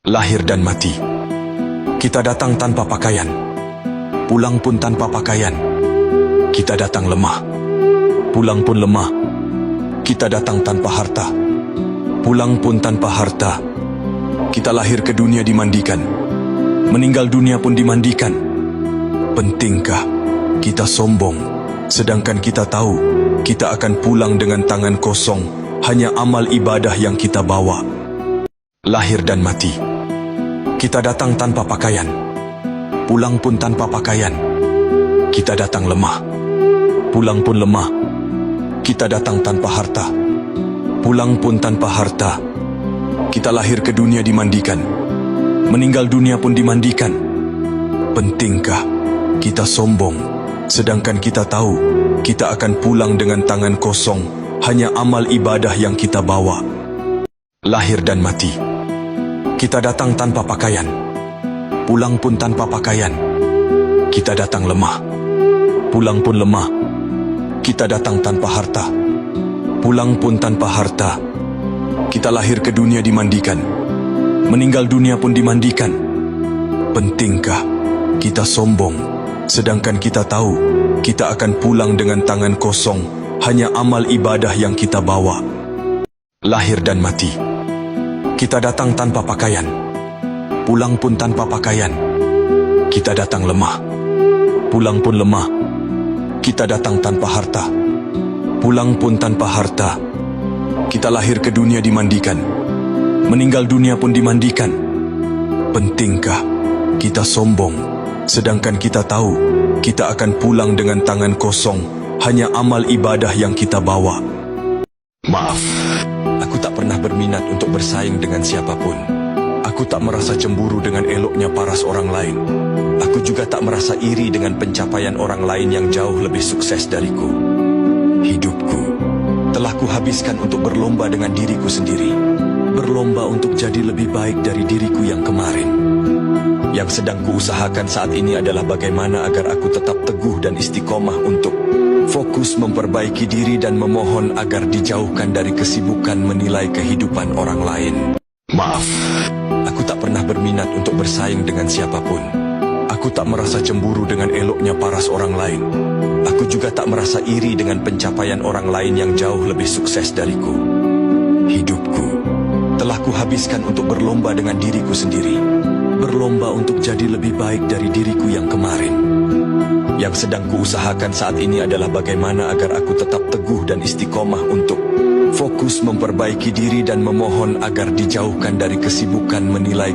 Lahir dan mati. Kita datang tanpa pakaian, pulang pun tanpa pakaian. Kita datang lemah, pulang pun lemah. Kita datang tanpa harta, pulang pun tanpa harta. Kita lahir ke dunia dimandikan, meninggal dunia pun dimandikan. Pentingkah kita sombong, sedangkan kita tahu kita akan pulang dengan tangan kosong, hanya amal ibadah yang kita bawa. Lahir dan mati. Kita datang tanpa pakaian, pulang pun tanpa pakaian. Kita datang lemah, pulang pun lemah. Kita datang tanpa harta, pulang pun tanpa harta. Kita lahir ke dunia dimandikan, meninggal dunia pun dimandikan. Pentingkah kita sombong, sedangkan kita tahu kita akan pulang dengan tangan kosong, hanya amal ibadah yang kita bawa. Lahir dan mati. Kita datang tanpa pakaian, pulang pun tanpa pakaian. Kita datang lemah, pulang pun lemah. Kita datang tanpa harta, pulang pun tanpa harta. Kita lahir ke dunia dimandikan, meninggal dunia pun dimandikan. Pentingkah kita sombong, sedangkan kita tahu kita akan pulang dengan tangan kosong, hanya amal ibadah yang kita bawa. Lahir dan mati. Kita datang tanpa pakaian, pulang pun tanpa pakaian. Kita datang lemah, pulang pun lemah. Kita datang tanpa harta, pulang pun tanpa harta. Kita lahir ke dunia dimandikan, meninggal dunia pun dimandikan. Pentingkah kita sombong, sedangkan kita tahu kita akan pulang dengan tangan kosong, hanya amal ibadah yang kita bawa. Maaf, aku tak pernah berminat untuk bersaing dengan siapapun. Aku tak merasa cemburu dengan eloknya paras orang lain. Aku juga tak merasa iri dengan pencapaian orang lain yang jauh lebih sukses dariku. Hidupku telah kuhabiskan untuk berlomba dengan diriku sendiri. Berlomba untuk jadi lebih baik dari diriku yang kemarin. Yang sedang kuusahakan saat ini adalah bagaimana agar aku tetap teguh dan istiqomah untuk fokus memperbaiki diri dan memohon agar dijauhkan dari kesibukan menilai kehidupan orang lain. Maaf, aku tak pernah berminat untuk bersaing dengan siapapun. Aku tak merasa cemburu dengan eloknya paras orang lain. Aku juga tak merasa iri dengan pencapaian orang lain yang jauh lebih sukses dariku. Hidupku telah kuhabiskan untuk berlomba dengan diriku sendiri. Berlomba untuk jadi lebih baik dari diriku yang kemarin. Yang sedang kuusahakan saat ini adalah bagaimana agar aku tetap teguh dan istiqomah untuk fokus memperbaiki diri dan memohon agar dijauhkan dari kesibukan menilai